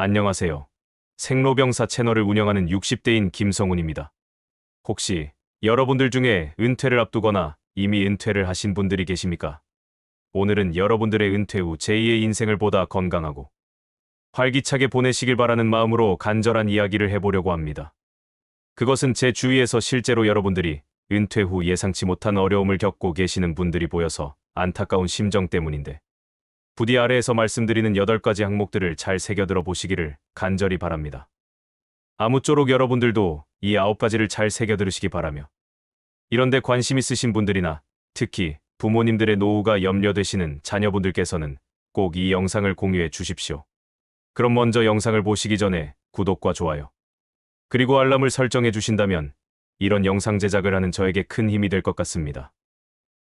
안녕하세요. 생로병사 채널을 운영하는 60대인 김성훈입니다. 혹시 여러분들 중에 은퇴를 앞두거나 이미 은퇴를 하신 분들이 계십니까? 오늘은 여러분들의 은퇴 후 제2의 인생을 보다 건강하고 활기차게 보내시길 바라는 마음으로 간절한 이야기를 해보려고 합니다. 그것은 제 주위에서 실제로 여러분들이 은퇴 후 예상치 못한 어려움을 겪고 계시는 분들이 보여서 안타까운 심정 때문인데, 부디 아래에서 말씀드리는 8가지 항목들을 잘 새겨들어 보시기를 간절히 바랍니다. 아무쪼록 여러분들도 이 9가지를 잘 새겨들으시기 바라며, 이런데 관심 있으신 분들이나 특히 부모님들의 노후가 염려되시는 자녀분들께서는 꼭 이 영상을 공유해 주십시오. 그럼 먼저 영상을 보시기 전에 구독과 좋아요, 그리고 알람을 설정해 주신다면 이런 영상 제작을 하는 저에게 큰 힘이 될 것 같습니다.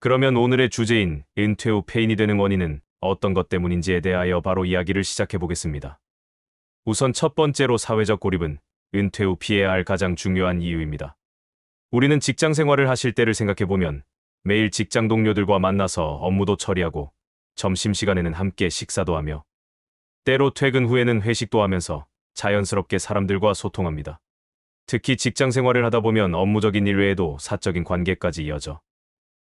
그러면 오늘의 주제인 은퇴 후 폐인이 되는 원인은 어떤 것 때문인지에 대하여 바로 이야기를 시작해 보겠습니다. 우선 첫 번째로 사회적 고립은 은퇴 후 피해야 할 가장 중요한 이유입니다. 우리는 직장 생활을 하실 때를 생각해 보면 매일 직장 동료들과 만나서 업무도 처리하고 점심시간에는 함께 식사도 하며 때로 퇴근 후에는 회식도 하면서 자연스럽게 사람들과 소통합니다. 특히 직장 생활을 하다 보면 업무적인 일 외에도 사적인 관계까지 이어져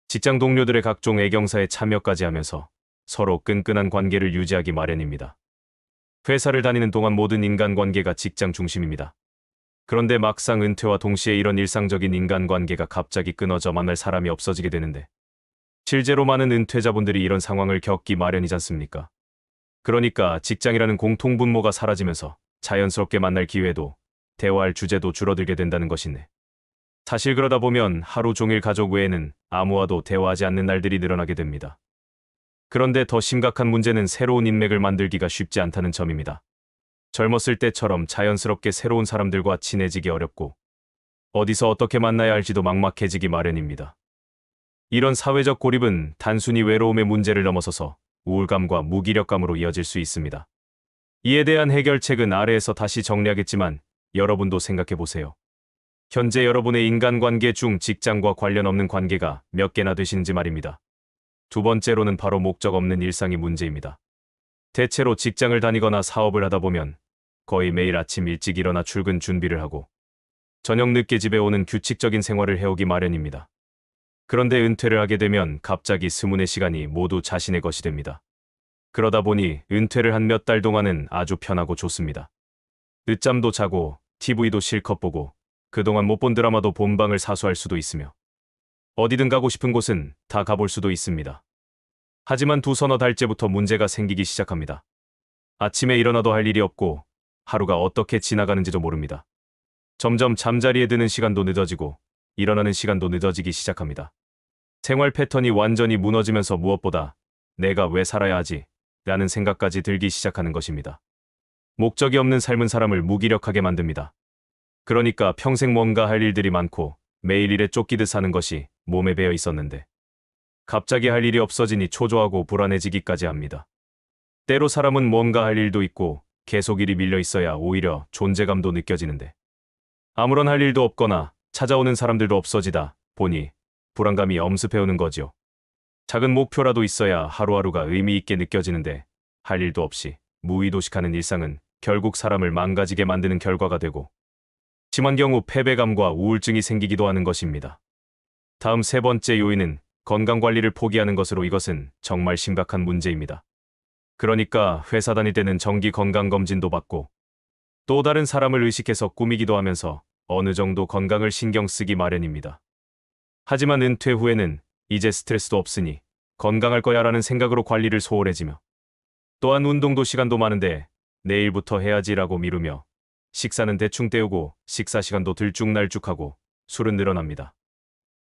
직장 동료들의 각종 애경사에 참여까지 하면서 서로 끈끈한 관계를 유지하기 마련입니다. 회사를 다니는 동안 모든 인간관계가 직장 중심입니다. 그런데 막상 은퇴와 동시에 이런 일상적인 인간관계가 갑자기 끊어져 만날 사람이 없어지게 되는데, 실제로 많은 은퇴자분들이 이런 상황을 겪기 마련이지 않습니까? 그러니까 직장이라는 공통분모가 사라지면서 자연스럽게 만날 기회도, 대화할 주제도 줄어들게 된다는 것이네. 사실 그러다 보면 하루 종일 가족 외에는 아무와도 대화하지 않는 날들이 늘어나게 됩니다. 그런데 더 심각한 문제는 새로운 인맥을 만들기가 쉽지 않다는 점입니다. 젊었을 때처럼 자연스럽게 새로운 사람들과 친해지기 어렵고 어디서 어떻게 만나야 할지도 막막해지기 마련입니다. 이런 사회적 고립은 단순히 외로움의 문제를 넘어서서 우울감과 무기력감으로 이어질 수 있습니다. 이에 대한 해결책은 아래에서 다시 정리하겠지만 여러분도 생각해 보세요. 현재 여러분의 인간관계 중 직장과 관련 없는 관계가 몇 개나 되시는지 말입니다. 두 번째로는 바로 목적 없는 일상이 문제입니다. 대체로 직장을 다니거나 사업을 하다 보면 거의 매일 아침 일찍 일어나 출근 준비를 하고 저녁 늦게 집에 오는 규칙적인 생활을 해오기 마련입니다. 그런데 은퇴를 하게 되면 갑자기 스문의 시간이 모두 자신의 것이 됩니다. 그러다 보니 은퇴를 한 몇 달 동안은 아주 편하고 좋습니다. 늦잠도 자고 TV도 실컷 보고 그동안 못 본 드라마도 본방을 사수할 수도 있으며 어디든 가고 싶은 곳은 다 가볼 수도 있습니다. 하지만 두서너 달째부터 문제가 생기기 시작합니다. 아침에 일어나도 할 일이 없고 하루가 어떻게 지나가는지도 모릅니다. 점점 잠자리에 드는 시간도 늦어지고 일어나는 시간도 늦어지기 시작합니다. 생활 패턴이 완전히 무너지면서 무엇보다 내가 왜 살아야 하지? 라는 생각까지 들기 시작하는 것입니다. 목적이 없는 삶은 사람을 무기력하게 만듭니다. 그러니까 평생 뭔가 할 일들이 많고 매일 일에 쫓기듯 사는 것이 몸에 배어 있었는데 갑자기 할 일이 없어지니 초조하고 불안해지기까지 합니다. 때로 사람은 뭔가 할 일도 있고 계속 일이 밀려 있어야 오히려 존재감도 느껴지는데 아무런 할 일도 없거나 찾아오는 사람들도 없어지다 보니 불안감이 엄습해오는 거지요. 작은 목표라도 있어야 하루하루가 의미 있게 느껴지는데 할 일도 없이 무의도식하는 일상은 결국 사람을 망가지게 만드는 결과가 되고 심한 경우 패배감과 우울증이 생기기도 하는 것입니다. 다음 세 번째 요인은 건강관리를 포기하는 것으로, 이것은 정말 심각한 문제입니다. 그러니까 회사 다닐 때는 정기 건강검진도 받고 또 다른 사람을 의식해서 꾸미기도 하면서 어느 정도 건강을 신경 쓰기 마련입니다. 하지만 은퇴 후에는 이제 스트레스도 없으니 건강할 거야 라는 생각으로 관리를 소홀해지며 또한 운동도 시간도 많은데 내일부터 해야지라고 미루며 식사는 대충 때우고 식사 시간도 들쭉날쭉하고 술은 늘어납니다.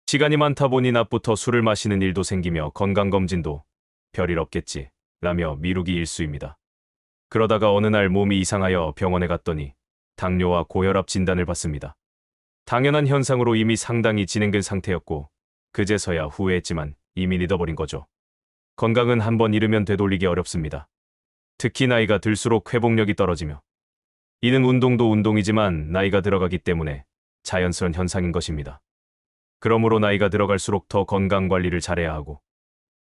시간이 많다 보니 낮부터 술을 마시는 일도 생기며 건강검진도 별일 없겠지 라며 미루기 일쑤입니다. 그러다가 어느 날 몸이 이상하여 병원에 갔더니 당뇨와 고혈압 진단을 받습니다. 당연한 현상으로 이미 상당히 진행된 상태였고 그제서야 후회했지만 이미 늦어버린 거죠. 건강은 한번 잃으면 되돌리기 어렵습니다. 특히 나이가 들수록 회복력이 떨어지며, 이는 운동도 운동이지만 나이가 들어가기 때문에 자연스러운 현상인 것입니다. 그러므로 나이가 들어갈수록 더 건강관리를 잘해야 하고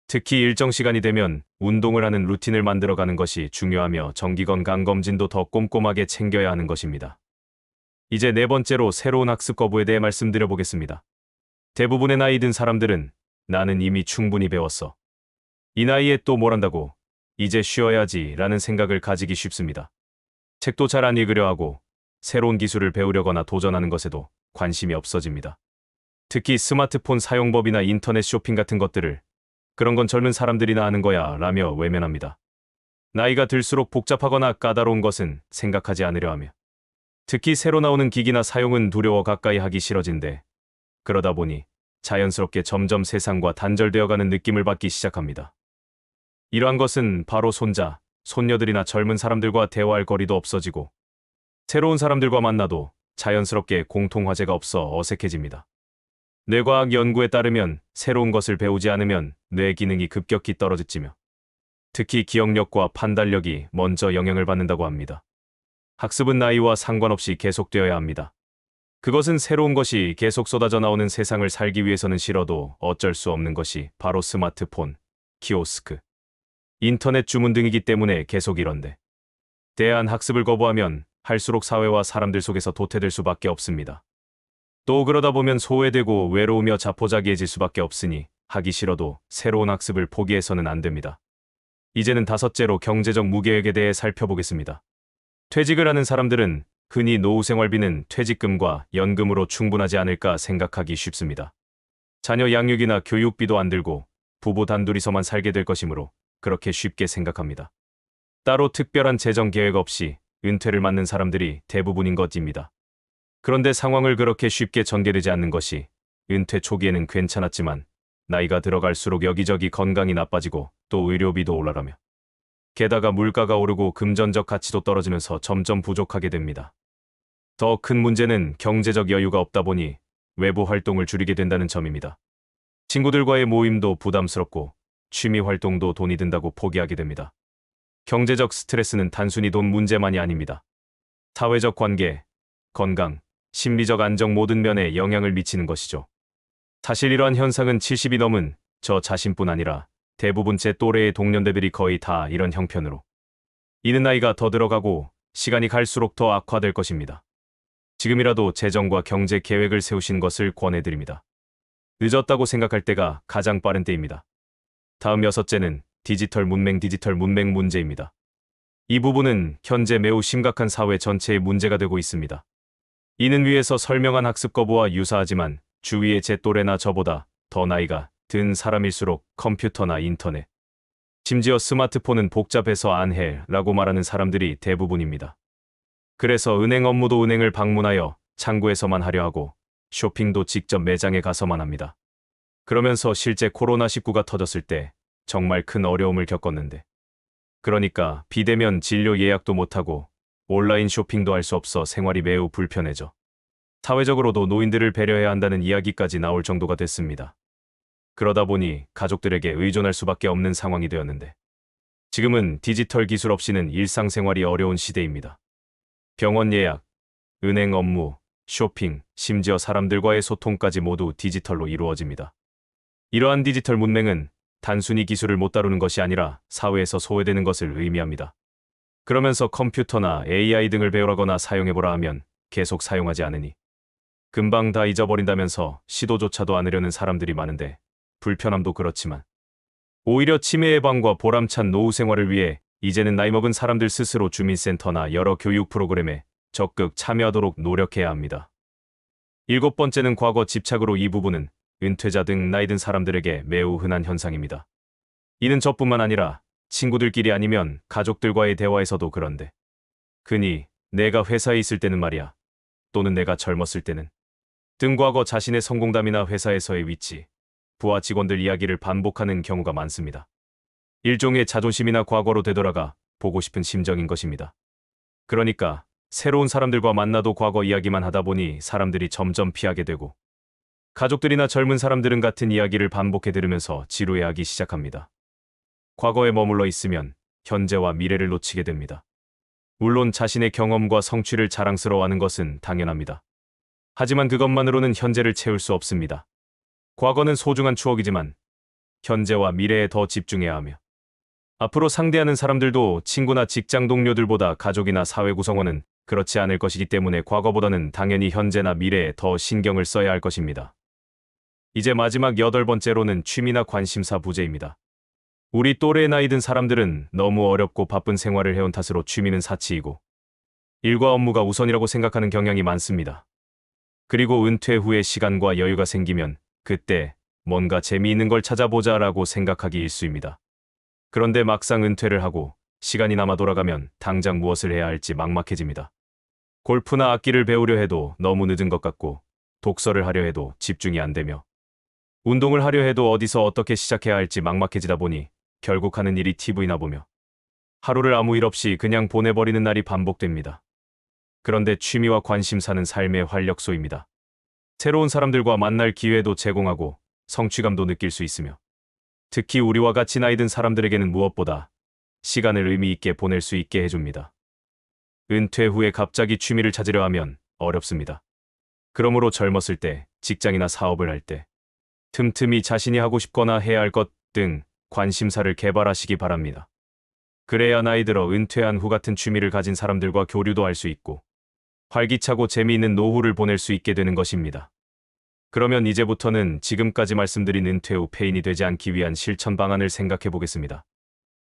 특히 일정 시간이 되면 운동을 하는 루틴을 만들어가는 것이 중요하며 정기 건강 검진도 더 꼼꼼하게 챙겨야 하는 것입니다. 이제 네 번째로 새로운 학습 거부에 대해 말씀드려보겠습니다. 대부분의 나이 든 사람들은 나는 이미 충분히 배웠어. 이 나이에 또 뭘 한다고? 이제 쉬어야지 라는 생각을 가지기 쉽습니다. 책도 잘 안 읽으려 하고 새로운 기술을 배우려거나 도전하는 것에도 관심이 없어집니다. 특히 스마트폰 사용법이나 인터넷 쇼핑 같은 것들을 그런 건 젊은 사람들이나 하는 거야 라며 외면합니다. 나이가 들수록 복잡하거나 까다로운 것은 생각하지 않으려 하며 특히 새로 나오는 기기나 사용은 두려워 가까이 하기 싫어진대. 그러다 보니 자연스럽게 점점 세상과 단절되어가는 느낌을 받기 시작합니다. 이러한 것은 바로 손자, 손녀들이나 젊은 사람들과 대화할 거리도 없어지고 새로운 사람들과 만나도 자연스럽게 공통 화제가 없어 어색해집니다. 뇌과학 연구에 따르면 새로운 것을 배우지 않으면 뇌 기능이 급격히 떨어지며 특히 기억력과 판단력이 먼저 영향을 받는다고 합니다. 학습은 나이와 상관없이 계속되어야 합니다. 그것은 새로운 것이 계속 쏟아져 나오는 세상을 살기 위해서는 싫어도 어쩔 수 없는 것이 바로 스마트폰, 키오스크, 인터넷 주문 등이기 때문에 계속 이런데 대한 학습을 거부하면 할수록 사회와 사람들 속에서 도태될 수밖에 없습니다. 또 그러다 보면 소외되고 외로우며 자포자기해질 수밖에 없으니 하기 싫어도 새로운 학습을 포기해서는 안 됩니다. 이제는 다섯째로 경제적 무계획에 대해 살펴보겠습니다. 퇴직을 하는 사람들은 흔히 노후 생활비는 퇴직금과 연금으로 충분하지 않을까 생각하기 쉽습니다. 자녀 양육이나 교육비도 안 들고 부부 단둘이서만 살게 될 것이므로 그렇게 쉽게 생각합니다. 따로 특별한 재정 계획 없이 은퇴를 맞는 사람들이 대부분인 것입니다. 그런데 상황을 그렇게 쉽게 전개되지 않는 것이 은퇴 초기에는 괜찮았지만 나이가 들어갈수록 여기저기 건강이 나빠지고 또 의료비도 올라가며 게다가 물가가 오르고 금전적 가치도 떨어지면서 점점 부족하게 됩니다. 더 큰 문제는 경제적 여유가 없다 보니 외부 활동을 줄이게 된다는 점입니다. 친구들과의 모임도 부담스럽고 취미 활동도 돈이 든다고 포기하게 됩니다. 경제적 스트레스는 단순히 돈 문제만이 아닙니다. 사회적 관계, 건강, 심리적 안정 모든 면에 영향을 미치는 것이죠. 사실 이러한 현상은 70이 넘은 저 자신뿐 아니라 대부분 제 또래의 동년배들이 거의 다 이런 형편으로 이는 나이가 더 들어가고 시간이 갈수록 더 악화될 것입니다. 지금이라도 재정과 경제 계획을 세우신 것을 권해드립니다. 늦었다고 생각할 때가 가장 빠른 때입니다. 다음 여섯째는 디지털 문맹 문제입니다. 이 부분은 현재 매우 심각한 사회 전체의 문제가 되고 있습니다. 이는 위에서 설명한 학습 거부와 유사하지만 주위의 제 또래나 저보다 더 나이가 든 사람일수록 컴퓨터나 인터넷, 심지어 스마트폰은 복잡해서 안 해 라고 말하는 사람들이 대부분입니다. 그래서 은행 업무도 은행을 방문하여 창구에서만 하려 하고 쇼핑도 직접 매장에 가서만 합니다. 그러면서 실제 코로나19가 터졌을 때 정말 큰 어려움을 겪었는데 그러니까 비대면 진료 예약도 못하고 온라인 쇼핑도 할 수 없어 생활이 매우 불편해져 사회적으로도 노인들을 배려해야 한다는 이야기까지 나올 정도가 됐습니다. 그러다 보니 가족들에게 의존할 수밖에 없는 상황이 되었는데 지금은 디지털 기술 없이는 일상생활이 어려운 시대입니다. 병원 예약, 은행 업무, 쇼핑, 심지어 사람들과의 소통까지 모두 디지털로 이루어집니다. 이러한 디지털 문맹은 단순히 기술을 못 다루는 것이 아니라 사회에서 소외되는 것을 의미합니다. 그러면서 컴퓨터나 AI 등을 배우라거나 사용해보라 하면 계속 사용하지 않으니 금방 다 잊어버린다면서 시도조차도 않으려는 사람들이 많은데 불편함도 그렇지만 오히려 치매 예방과 보람찬 노후 생활을 위해 이제는 나이 먹은 사람들 스스로 주민센터나 여러 교육 프로그램에 적극 참여하도록 노력해야 합니다. 일곱 번째는 과거 집착으로 이 부분은 은퇴자 등 나이 든 사람들에게 매우 흔한 현상입니다. 이는 저뿐만 아니라 친구들끼리 아니면 가족들과의 대화에서도 그런데 흔히 내가 회사에 있을 때는 말이야 또는 내가 젊었을 때는 등 과거 자신의 성공담이나 회사에서의 위치, 부하 직원들 이야기를 반복하는 경우가 많습니다. 일종의 자존심이나 과거로 되돌아가 보고 싶은 심정인 것입니다. 그러니까 새로운 사람들과 만나도 과거 이야기만 하다 보니 사람들이 점점 피하게 되고 가족들이나 젊은 사람들은 같은 이야기를 반복해 들으면서 지루해하기 시작합니다. 과거에 머물러 있으면 현재와 미래를 놓치게 됩니다. 물론 자신의 경험과 성취를 자랑스러워하는 것은 당연합니다. 하지만 그것만으로는 현재를 채울 수 없습니다. 과거는 소중한 추억이지만 현재와 미래에 더 집중해야 하며 앞으로 상대하는 사람들도 친구나 직장 동료들보다 가족이나 사회 구성원은 그렇지 않을 것이기 때문에 과거보다는 당연히 현재나 미래에 더 신경을 써야 할 것입니다. 이제 마지막 8번째로는 취미나 관심사 부재입니다. 우리 또래의 나이 든 사람들은 너무 어렵고 바쁜 생활을 해온 탓으로 취미는 사치이고 일과 업무가 우선이라고 생각하는 경향이 많습니다. 그리고 은퇴 후에 시간과 여유가 생기면 그때 뭔가 재미있는 걸 찾아보자라고 생각하기 일쑤입니다. 그런데 막상 은퇴를 하고 시간이 남아 돌아가면 당장 무엇을 해야 할지 막막해집니다. 골프나 악기를 배우려 해도 너무 늦은 것 같고 독서를 하려 해도 집중이 안 되며 운동을 하려 해도 어디서 어떻게 시작해야 할지 막막해지다 보니 결국 하는 일이 TV나 보며 하루를 아무 일 없이 그냥 보내버리는 날이 반복됩니다. 그런데 취미와 관심사는 삶의 활력소입니다. 새로운 사람들과 만날 기회도 제공하고 성취감도 느낄 수 있으며 특히 우리와 같이 나이 든 사람들에게는 무엇보다 시간을 의미 있게 보낼 수 있게 해줍니다. 은퇴 후에 갑자기 취미를 찾으려 하면 어렵습니다. 그러므로 젊었을 때, 직장이나 사업을 할 때, 틈틈이 자신이 하고 싶거나 해야 할 것 등 관심사를 개발하시기 바랍니다. 그래야 나이 들어 은퇴한 후 같은 취미를 가진 사람들과 교류도 할 수 있고 활기차고 재미있는 노후를 보낼 수 있게 되는 것입니다. 그러면 이제부터는 지금까지 말씀드린 은퇴 후 폐인이 되지 않기 위한 실천 방안을 생각해 보겠습니다.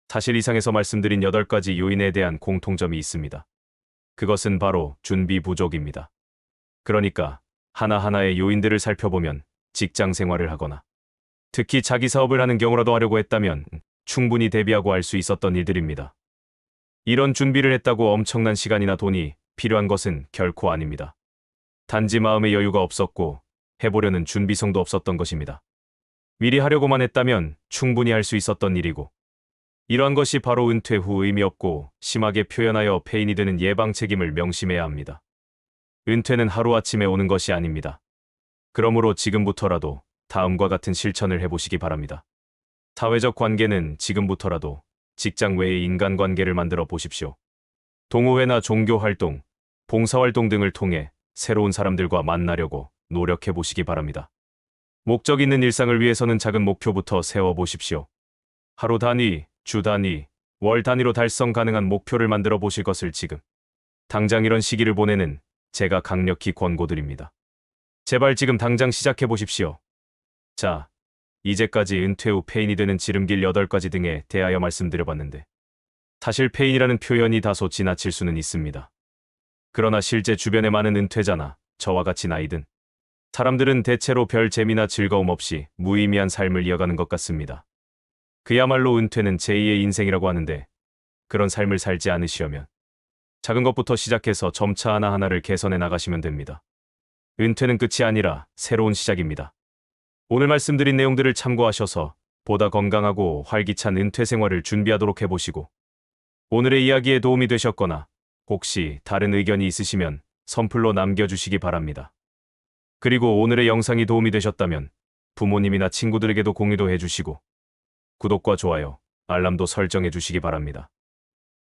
사실 이상에서 말씀드린 8가지 요인에 대한 공통점이 있습니다. 그것은 바로 준비 부족입니다. 그러니까 하나하나의 요인들을 살펴보면 직장 생활을 하거나 특히 자기 사업을 하는 경우라도 하려고 했다면 충분히 대비하고 할 수 있었던 일들입니다. 이런 준비를 했다고 엄청난 시간이나 돈이 필요한 것은 결코 아닙니다. 단지 마음의 여유가 없었고 해보려는 준비성도 없었던 것입니다. 미리 하려고만 했다면 충분히 할 수 있었던 일이고 이러한 것이 바로 은퇴 후 의미 없고 심하게 표현하여 폐인이 되는 예방 책임을 명심해야 합니다. 은퇴는 하루아침에 오는 것이 아닙니다. 그러므로 지금부터라도 다음과 같은 실천을 해보시기 바랍니다. 사회적 관계는 지금부터라도 직장 외의 인간관계를 만들어 보십시오. 동호회나 종교활동, 봉사활동 등을 통해 새로운 사람들과 만나려고 노력해 보시기 바랍니다. 목적 있는 일상을 위해서는 작은 목표부터 세워보십시오. 하루 단위, 주 단위, 월 단위로 달성 가능한 목표를 만들어 보실 것을 지금 당장 이런 시기를 보내는 제가 강력히 권고드립니다. 제발 지금 당장 시작해 보십시오. 자, 이제까지 은퇴 후 폐인이 되는 지름길 8가지 등에 대하여 말씀드려봤는데 사실 폐인이라는 표현이 다소 지나칠 수는 있습니다. 그러나 실제 주변에 많은 은퇴자나 저와 같이 나이 든 사람들은 대체로 별 재미나 즐거움 없이 무의미한 삶을 이어가는 것 같습니다. 그야말로 은퇴는 제2의 인생이라고 하는데 그런 삶을 살지 않으시려면 작은 것부터 시작해서 점차 하나하나를 개선해 나가시면 됩니다. 은퇴는 끝이 아니라 새로운 시작입니다. 오늘 말씀드린 내용들을 참고하셔서 보다 건강하고 활기찬 은퇴 생활을 준비하도록 해보시고 오늘의 이야기에 도움이 되셨거나 혹시 다른 의견이 있으시면 선플로 남겨주시기 바랍니다. 그리고 오늘의 영상이 도움이 되셨다면 부모님이나 친구들에게도 공유도 해주시고 구독과 좋아요, 알람도 설정해 주시기 바랍니다.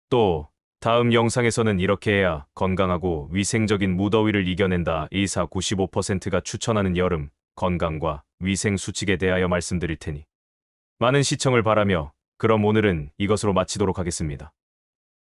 또 다음 영상에서는 이렇게 해야 건강하고 위생적인 무더위를 이겨낸다. 의사 95%가 추천하는 여름 건강과 위생 수칙에 대하여 말씀드릴 테니 많은 시청을 바라며 그럼 오늘은 이것으로 마치도록 하겠습니다.